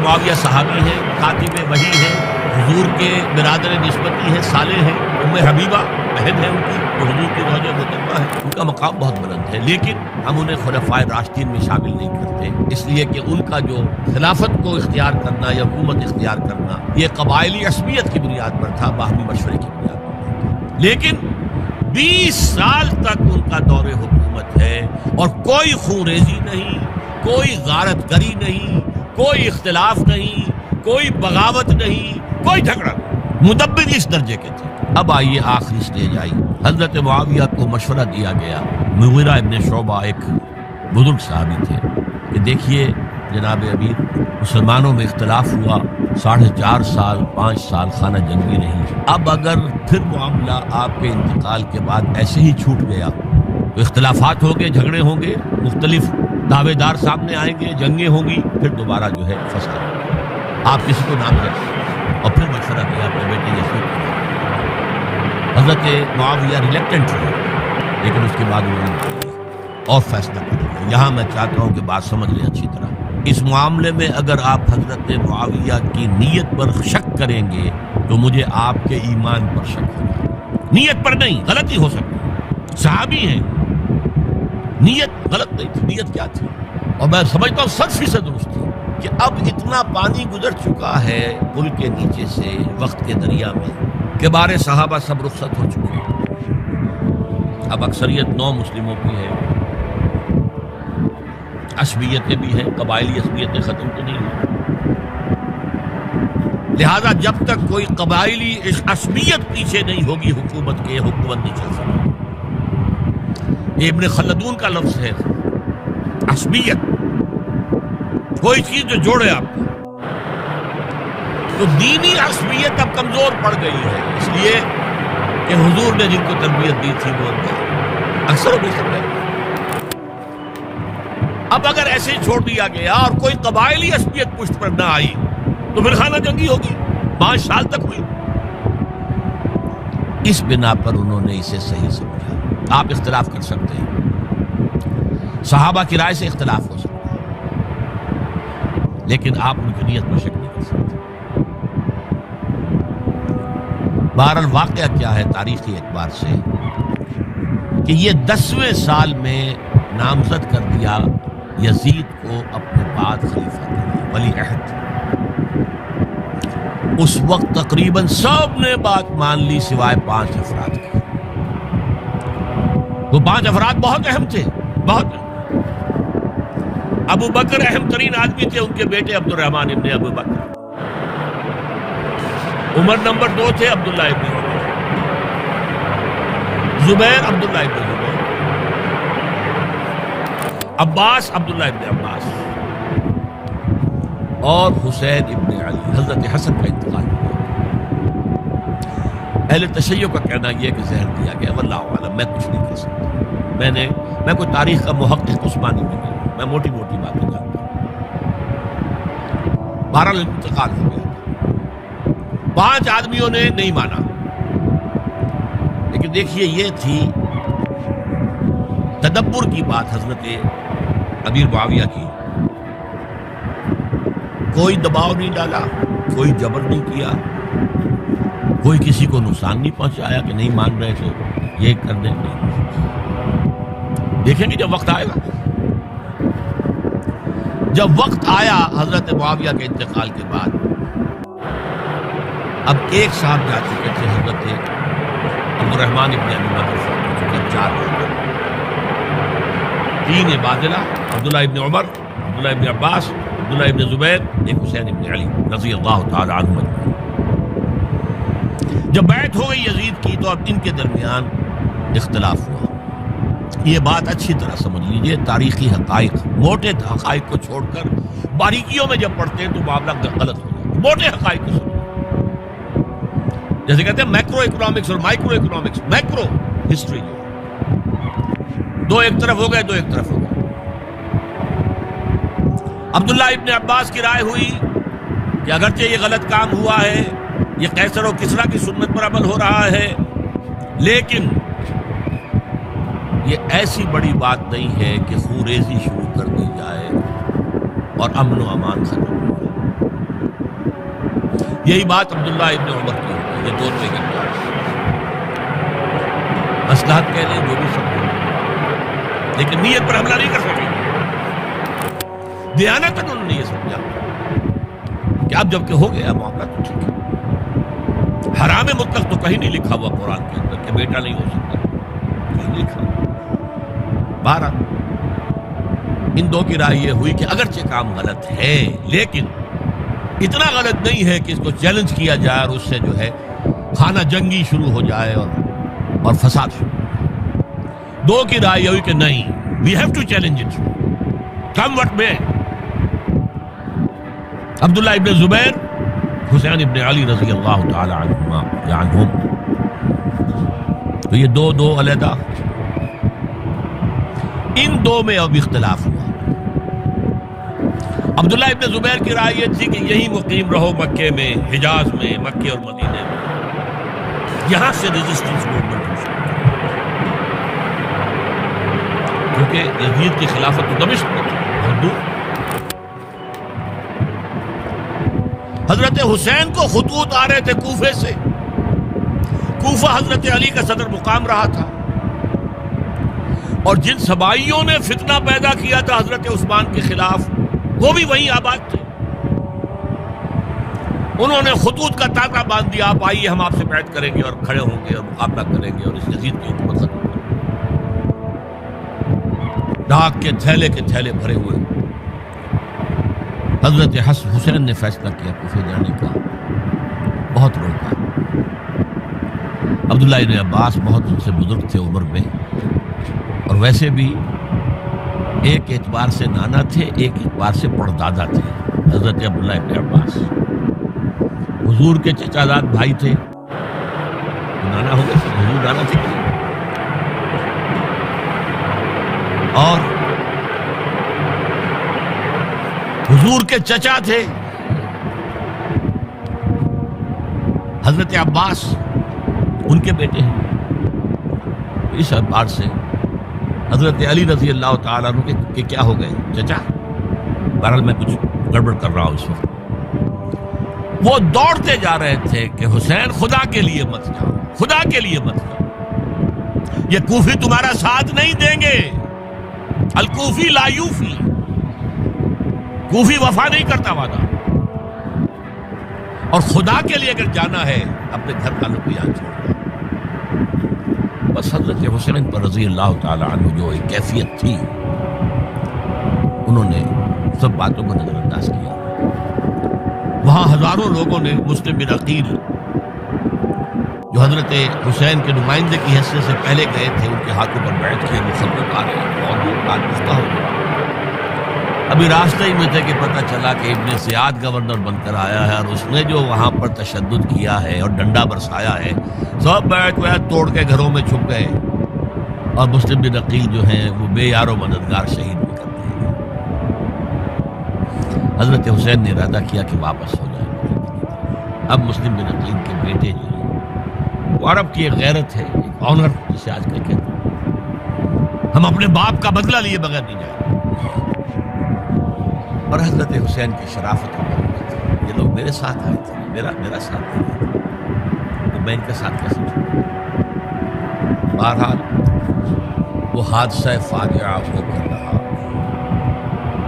معاویہ صحابی ہیں، کاتب وحی ہیں، حضور کے برادر نسبتی ہیں، صالح ہیں، ام حبیبہ بہن ہے ان کی، جو حضور کی زوجہ محترمہ ہے، ان کا مقام بہت بلند ہے، لیکن ہم انہیں خلفائے راشدین میں شامل نہیں کرتے، اس لیے کہ ان کا جو خلافت کو اختیار کرنا یا حکومت اختیار کرنا یہ قبائلی عصبیت کی بنیاد پر تھا، باہمی مشورے کی بنیاد پر، لیکن 20 سال تک ان کا دور حکومت ہے اور کوئی خون ریزی نہیں، کوئی غارت گری نہیں، کوئی اختلاف نہیں، کوئی بغاوت نہیں، کوئی جھگڑا نہیں، مدبر اس درجے کے تھے۔ اب آئیے آخری سٹیج آئی، حضرت معاویہ کو مشورہ دیا گیا، مغیرہ ابن شعبہ ایک بزرگ صحابی تھے، کہ دیکھیے جناب امیر، مسلمانوں میں اختلاف ہوا، 4.5 سال 5 سال خانہ جنگی رہی، اب اگر پھر معاملہ آپ کے انتقال کے بعد ایسے ہی چھوٹ گیا تو اختلافات ہوں گے، جھگڑے ہوں گے، مختلف دعوے دار سامنے آئیں گے، جنگیں ہوں گی، پھر دوبارہ جو ہے فصل آپ کسی کو نام کریں، اور پھر مشورہ دیا اپنے بیٹے یزید کو۔ حضرت معاویہ ریلیکٹنٹ ہوئے، لیکن اس کے بعد انہوں نے اور فیصلہ کریں۔ یہاں میں چاہتا ہوں کہ بات سمجھ لیں اچھی طرح، اس معاملے میں اگر آپ حضرت معاویہ کی نیت پر شک کریں گے تو مجھے آپ کے ایمان پر شک ہوگا، نیت پر نہیں، غلطی ہو سکتی، صحابی ہیں، نیت غلط نہیں تھی، نیت کیا تھی، اور میں سمجھتا ہوں 100% درست تھی، کہ اب اتنا پانی گزر چکا ہے پل کے نیچے سے وقت کے دریا میں کہ بارے صحابہ سب رخصت ہو چکے ہیں، اب اکثریت 9 مسلموں کی ہے، عصبیتیں بھی ہیں، قبائلی عصبیتیں ختم تو نہیں ہوئی، لہذا جب تک کوئی قبائلی عصبیت پیچھے نہیں ہوگی حکومت کے، حکومت نہیں چل سکتی۔ یہ ابن خلدون کا لفظ ہے، عصبیت، کوئی چیز جو جوڑے آپ کو، تو دینی عصبیت اب کمزور پڑ گئی ہے، اس لیے کہ حضور نے جن کو تربیت دی تھی وہ اکثر و بیشتر ہے۔ اب اگر ایسے ہی چھوڑ دیا گیا اور کوئی قبائلی عصبیت پشت پر نہ آئی تو پھر خانہ جنگی ہوگی، 5 سال تک ہوئی۔ اس بنا پر انہوں نے اسے صحیح سمجھا۔ آپ اختلاف کر سکتے ہیں، صحابہ کی رائے سے اختلاف ہو سکتا ہے، لیکن آپ ان کی نیت پر شک نہیں کر سکتے۔ بہرحال واقعہ کیا ہے تاریخی اعتبار سے، کہ یہ 10ویں سال میں نامزد کر دیا یزید کو اپنے بعد خلیفہ کرنا، ولی عہد۔ اس وقت تقریباً سب نے بات مان لی سوائے 5 افراد کے۔ وہ 5 افراد بہت اہم تھے، بہت اہم۔ ابو بکر اہم ترین آدمی تھے، ان کے بیٹے عبد الرحمن ابن ابو بکر۔ عمر نمبر 2 تھے، عبداللہ ابن عمر۔ زبیر عبداللہ ابن زبیر۔ عباس عبداللہ ابن عباس، اور حسین ابن علی۔ حضرت حسن کا انتقال ہوا۔ اہل تشیع کا کہنا یہ کہ زہر دیا گیا، واللہ اعلم، میں کچھ نہیں کہہ سکتا، میں کوئی تاریخ کا محقق عثمانی میں نہیں، میں موٹی موٹی باتیں جانتا ہوں۔ بہرحال انتقال ہو گیا، 5 آدمیوں نے نہیں مانا، لیکن دیکھیے یہ تھی تدبر کی بات حضرت امیر معاویہ کی، کوئی دباؤ نہیں ڈالا، کوئی جبر نہیں کیا، کوئی کسی کو نقصان نہیں پہنچایا کہ نہیں مان رہے تو یہ کر دیں گے، دیکھیں گے جب وقت آئے گا۔ جب وقت آیا حضرت معاویہ کے انتقال کے بعد، اب ایک صاحب جا چکے تھے، حضرت عبد الرحمن ابن ابی بکر فوت ہو چکے، 4 ہو گئے، 3 عبادلہ، عبداللہ ابن عمر، عبداللہ ابن عباس، عبداللہ ابن زبیر، ایک حسین ابن علی رضی اللہ تعالی عنہ اجمعین۔ جب بیعت ہو گئی یزید کی تو اب ان کے درمیان اختلاف ہوا۔ یہ بات اچھی طرح سمجھ لیجئے، تاریخی حقائق، موٹے حقائق کو چھوڑ کر باریکیوں میں جب پڑھتے ہیں تو معاملہ غلط ہو جاتا ہے، موٹے حقائق کو سمجھیں۔ جیسے کہتے ہیں میکرو اکنامکس اور مائکرو اکنامکس، میکرو ہسٹری جو ہے، 2 ایک طرف ہو گئے، 2 ایک طرف ہو گئے۔ عبداللہ ابن عباس کی رائے ہوئی کہ اگرچہ یہ غلط کام ہوا ہے، یہ قیصر و کسریٰ کی سنت پر عمل ہو رہا ہے، لیکن یہ ایسی بڑی بات نہیں ہے کہ خون ریزی شروع کر دی جائے اور امن و امان ختم ہو جائے۔ یہی بات عبداللہ ابن عمر کی ہوتی ہے، یہ دونوں ایک انداز، مصلحت کہہ لیں جو بھی سب، لیکن نیت پر حملہ نہیں کر سکے۔ دیانتاً انہوں نے یہ سمجھا کہ اب جب کہ ہو گیا معاملہ تو ٹھیک ہے، حرام مطلق تو کہیں نہیں لکھا ہوا قرآن کے اندر کہ بیٹا نہیں ہو سکتا، کہیں لکھا۔ 12 ان دو کی رائے یہ ہوئی کہ اگرچہ کام غلط ہے لیکن اتنا غلط نہیں ہے کہ اس کو چیلنج کیا جائے اور اس سے جو ہے خانہ جنگی شروع ہو جائے اور فساد شروع ہو جائے۔ دو کی رائے یہ ہوئی کہ نہیں، we have to challenge it come what may. Abdullah ابن زبیر، حسین ابن علی رضی اللہ تعالی عنہما یا عنہم، تو یہ دو علیحدہ، ان دو میں اب اختلاف ہوا۔ عبداللہ ابن زبیر کی رائے یہ تھی کہ یہی مقیم رہو مکے میں، حجاز میں، مکے اور مدینے میں، یہاں سے ریزسٹنس موومنٹ ہو سکتی ہے، کیونکہ یزید کی خلافت تو دمشق میں تھی، بہت دور۔ حضرت حسین کو خطوط آ رہے تھے کوفے سے، کوفہ حضرت علی کا صدر مقام رہا تھا، اور جن سبائیوں نے فتنہ پیدا کیا تھا حضرت عثمان کے خلاف وہ بھی وہیں آباد تھے۔ انہوں نے خطوط کا تاطا باندھ دیا، آپ آئیے ہم آپ سے بیعت کریں گے اور کھڑے ہوں گے اور مقابلہ کریں گے اور اس یزید کی حکومت ختم کریں گے۔ ڈاک کے تھیلے بھرے ہوئے حضرت حسین نے فیصلہ کیا کوفے جانے کا، بہت روکا۔ عبداللہ ابن عباس بہت ان سے بزرگ تھے عمر میں، اور ویسے بھی ایک اعتبار سے نانا تھے، ایک اعتبار سے پردادا تھے حضرت عبداللہ ابن عباس۔ حضور کے چچا زاد بھائی تھے، نانا ہو گئے، حضور نانا تھے کہ نہیں؟ اور حضور کے چچا تھے حضرت عباس، ان کے بیٹے ہیں۔ اس اعتبار سے حضرت علی رضی اللہ تعالیٰ عنہ کے کیا ہو گئے چچا۔ بہرحال میں کچھ گڑبڑ کر رہا ہوں اس وقت۔ وہ دوڑتے جا رہے تھے کہ حسین خدا کے لیے مت جاؤ، خدا کے لیے مت جاؤ، یہ کوفی تمہارا ساتھ نہیں دیں گے، الکوفی لا یوفی، کوفی وفا نہیں کرتا وعدہ، اور خدا کے لیے اگر جانا ہے اپنے گھر والوں کو یاد چھوڑنا۔ بس حضرت حسین پر رضی اللہ تعالی عنہ جو ایک کیفیت تھی، انہوں نے سب باتوں کو نظر انداز کیا۔ وہاں ہزاروں لوگوں نے مسلم بن عقیل جو حضرت حسین کے نمائندے کی حیثیت سے پہلے گئے تھے، ان کے ہاتھوں پر بیعت کیے، مخدمت آ رہے ہیں، اور وہ بات گفتہ ہو گئی۔ ابھی راستے ہی میں تھے کہ پتہ چلا کہ ابن زیاد گورنر بن کر آیا ہے، اور اس نے جو وہاں پر تشدد کیا ہے اور ڈنڈا برسایا ہے، سب بیعت توڑ کے گھروں میں چھپ گئے، اور مسلم بن عقیل جو ہیں وہ بے یار و مددگار شہید بھی کر دیے گئے۔ حضرت حسین نے ارادہ کیا کہ واپس ہو جائیں۔ اب مسلم بن عقیل کے بیٹے جو ہیں، وہ عرب کی ایک غیرت ہے، ایک آنر جسے آج کل کہتے ہیں، ہم اپنے باپ کا بدلہ لیے بغیر نہیں جائیں۔ اور حضرت حسین کی شرافت اور محبت، یہ لوگ میرے ساتھ آئے تھے، میرا ساتھ نہیں تھا، تو میں ان کا ساتھ کیسے چھوڑوں؟ بہرحال وہ حادثہ فاجعہ ہو کر رہا،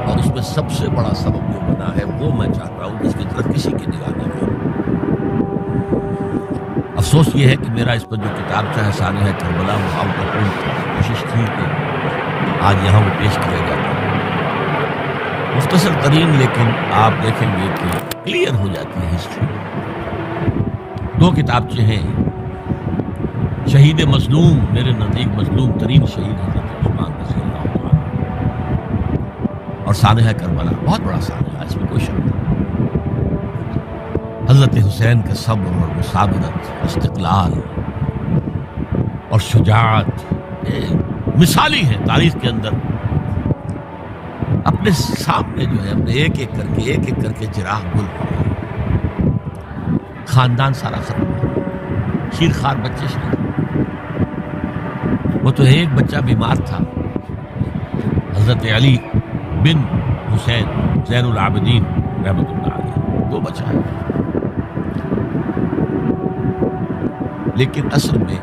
اور اس میں سب سے بڑا سبب جو بنا ہے وہ میں چاہتا ہوں کہ اس کی طرف کسی کی نگاہ نہیں ہو۔ افسوس یہ ہے کہ میرا اس پر جو کتاب چاہے سانحہ کربلا وہ آؤٹ آف پرنٹ تھا، کوشش تھی کہ آج یہاں وہ پیش کیا جاتا ہے، مختصر ترین، لیکن آپ دیکھیں گے کہ کلیئر ہو جاتی ہے ہسٹری۔ دو کتابچے ہیں، شہید مظلوم، میرے نزدیک مظلوم ترین شہید حضرت عثمان رضی اللہ عنہ، اور سانحہ کربلا، بہت بڑا سانحہ، اس میں کوئی شک نہیں۔ حضرت حسین کا صبر اور مثابرت، استقلال اور شجاعت مثالی ہے تاریخ کے اندر۔ اپنے سامنے جو ہے اپنے ایک ایک کر کے چراغ گل ہو گئے، خاندان سارا ختم ہو، شیر خوار بچے شہید۔ وہ تو ایک بچہ بیمار تھا، حضرت علی بن حسین زین العابدین رحمۃ اللہ علیہ، وہ بچہ ہے، لیکن اصل میں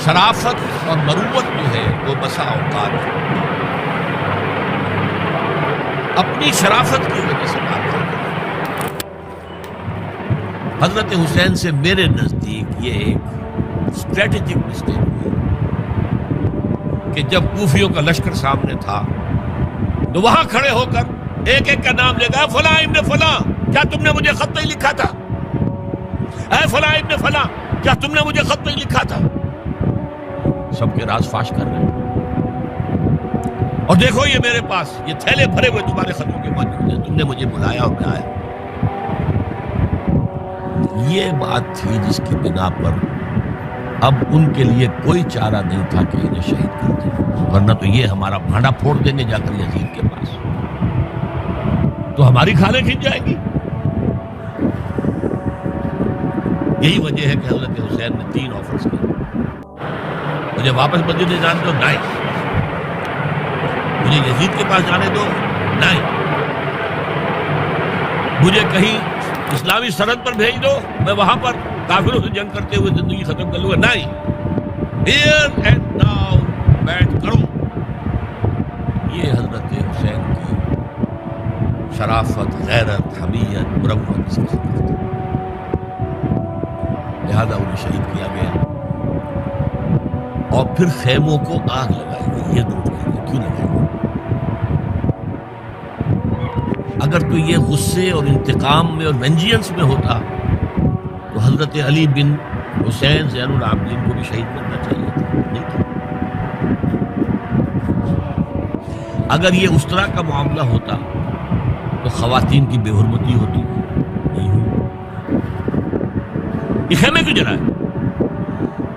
شرافت اور مروت جو ہے وہ بسا اوقات اپنی شرافت کی وجہ سے بات کرتے ہیں۔ حضرت حسین سے میرے نزدیک یہ ایک اسٹریٹجک مسٹیک ہوئی کہ جب کوفیوں کا لشکر سامنے تھا تو وہاں کھڑے ہو کر ایک ایک کا نام لے گا، فلاں ابن فلاں کیا تم نے مجھے خط نہیں لکھا تھا؟ اے فلاں ابن فلاں کیا تم نے مجھے خط نہیں لکھا تھا؟ سب کے راز فاش کر رہے ہیں۔ اور دیکھو یہ میرے پاس یہ تھیلے بھرے ہوئے تمہارے خطوں کے موجود ہیں، تم نے مجھے بلایا اور میں آیا۔ یہ بات تھی جس کی بنا پر اب ان کے لیے کوئی چارہ نہیں تھا کہ انہیں شہید کر دیں، ورنہ تو یہ ہمارا بھانڈا پھوڑ دیں گے جا کر یزید کے پاس، تو ہماری کھالیں کھنچ جائیں گی۔ یہی وجہ ہے کہ حضرت حسین نے 3 آفرز کیے، مجھے واپس مدینے جانے دو، نہیں، مجھے یزید کے پاس جانے دو، نہیں، مجھے کہیں اسلامی سرحد پر بھیج دو، میں وہاں پر کافروں سے جنگ کرتے ہوئے زندگی ختم کر لوں گا، نہیں، ہیئر اینڈ ناؤ بیٹھ کرو۔ یہ حضرت حسین کی شرافت، غیرت، حمیت، مروت اس کے خلاف تھی، لہذا انہیں شہید کیا گیا اور پھر خیموں کو آگ لگائی گئی۔ یہ نوٹ کیجیے کیوں لگائی گئی؟ اگر تو یہ غصے اور انتقام میں اور وینجینس میں ہوتا تو حضرت علی بن حسین زین العابدین کو بھی شہید کرنا چاہیے تھا، نہیں تھا۔ اگر یہ اس طرح کا معاملہ ہوتا تو خواتین کی بے حرمتی ہوتی، نہیں ہوئی۔ یہ خیمے کیوں جلائے؟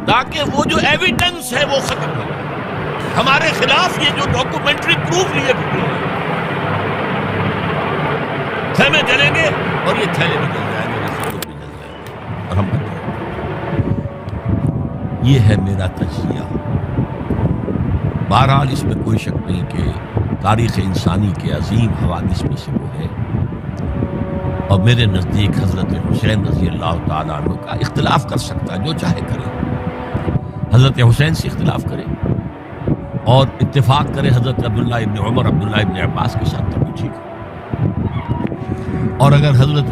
تاکہ وہ جو ایویڈنس ہے وہ ختم ہو جائے، ہمارے خلاف یہ جو ڈاکومنٹری پروف لیے پھرتے ہیں، خیمے جلیں گے اور یہ تھیلے بھی جل جائیں گے، یہ ثبوت بھی جل جائیں گے اور ہم بچ جائیں گے۔ یہ ہے میرا تجزیہ۔ بہرحال اس میں کوئی شک نہیں کہ تاریخ انسانی کے عظیم حوادث میں سے وہ ہے، اور میرے نزدیک حضرت حسین رضی اللہ تعالیٰ عنہ کا اختلاف کر سکتا ہے، جو چاہے کرے، حضرت حسین سے اختلاف کرے اور اتفاق کرے حضرت عبداللہ ابن عمر، عبداللہ ابن عباس کے ساتھ، تب بھی ٹھیک ہے، اور اگر حضرت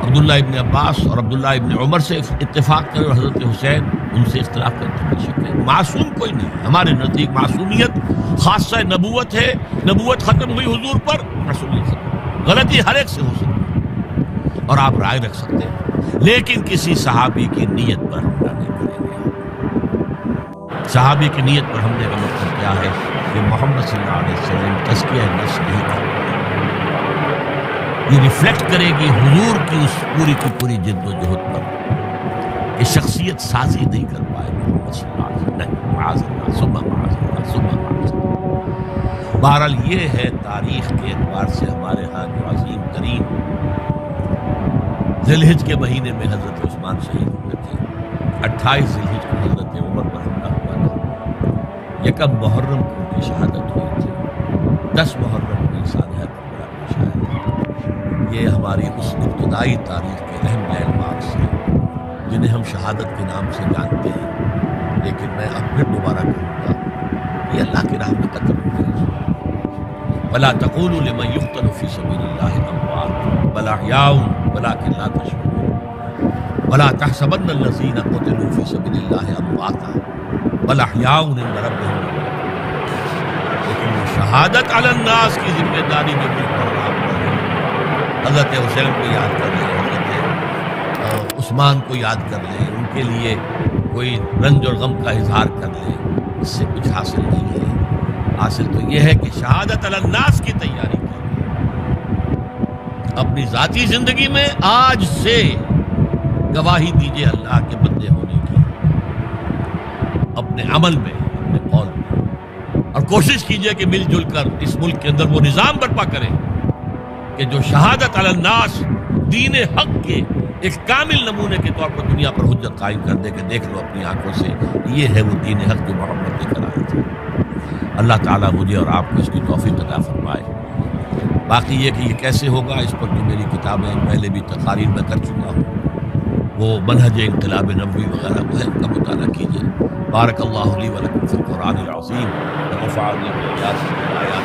عبداللہ ابن عباس اور عبداللہ ابن عمر سے اتفاق کرے اور حضرت حسین ان سے اختلاف کرے تو کوئی شک نہیں۔ معصوم کوئی نہیں، ہمارے نزدیک معصومیت خاصہ نبوت ہے، نبوت ختم ہوئی حضور پر، معصومیت ختم، غلطی ہر ایک سے ہو سکتی ہے اور آپ رائے رکھ سکتے ہیں، لیکن کسی صحابی کی نیت پر حملہ نہیں کریں گے۔ صحابی کی نیت پر حملے کا مطلب کیا ہے کہ محمد صلی اللہ علیہ وسلم تزکیہ نفس نہیں کریں، یہ ریفلیکٹ کرے گی حضور کی اس پوری کی پوری جد و جہد پر، یہ شخصیت سازی نہیں کر پائے محمد صلی اللہ علیہ وسلم، نہیں، معاذ اللہ، ثم معاذ اللہ، ثم معاذ اللہ۔ بہرحال یہ ہے تاریخ کے اعتبار سے ہمارے ہاں جو عظیم ترین ذی الحج کے مہینے میں حضرت عثمان شہید ہوئے تھے، 28 ذی الحج کو حضرت عمر پر حملہ ہوا تھا، 1 محرم کو ان کی شہادت ہوئی تھی، 10 محرم کو انسانیت پر بڑا پیش آیا تھا۔ یہ ہماری اس ابتدائی تاریخ کے اہم لینڈ مارکس ہیں جنہیں ہم شہادت کے نام سے جانتے ہیں، لیکن میں اب پھر دوبارہ کہوں گا یہ اللہ کی راہ میں قتل ہوئے ہیں۔ وَلَا تَقُولُوا لِمَن يُقْتَلُ فِي سَبِيلِ اللَّهِ أَمْوَاتٌ بَلْ أَحْيَاءٌ وَلَٰكِن لَّا تَشْعُرُونَ وَلَا تَحْسَبَنَّ الَّذِينَ قُتِلُوا فِي سَبِيلِ اللَّهِ أَمْوَاتًا بَلْ أَحْيَاءٌ عِندَ رَبِّهِمْ يُرْزَقُونَ۔ لیکن وہ شہادت علی الناس کی ذمہ داری جو مجھ پر آپ پر ہے، حضرت حسین کو یاد کر لیں، حضرت عثمان کو یاد کر لیں، ان کے لیے کوئی رنج اور غم کا اظہار کر لیں، اس سے کچھ حاصل نہیں ہے۔ حاصل تو یہ ہے کہ شہادت علی الناس کی تیاری کی، اپنی ذاتی زندگی میں آج سے گواہی دیجیے اللہ کے بندے ہونے کی، اپنے عمل میں، اپنے قول میں، اور کوشش کیجیے کہ مل جل کر اس ملک کے اندر وہ نظام برپا کریں کہ جو شہادت علی الناس دین حق کے ایک کامل نمونے کے طور پر دنیا پر حجت قائم کر دے کہ دیکھ لو اپنی آنکھوں سے یہ ہے وہ دین حق جو محمد لے کر آئے تھے۔ اللہ تعالیٰ مجھے اور آپ کو اس کی توفیق عطا فرمائے۔ باقی یہ کہ یہ کیسے ہوگا اس پر جو میری کتابیں پہلے بھی تقاریر میں کر چکا ہوں، وہ منہج انقلاب نبوی وغیرہ وہ ہے، ان کا مطالعہ کیجیے۔ بارک اللہ لی ولکم فی القرآن العظیم ونفعني وإياكم بالآیات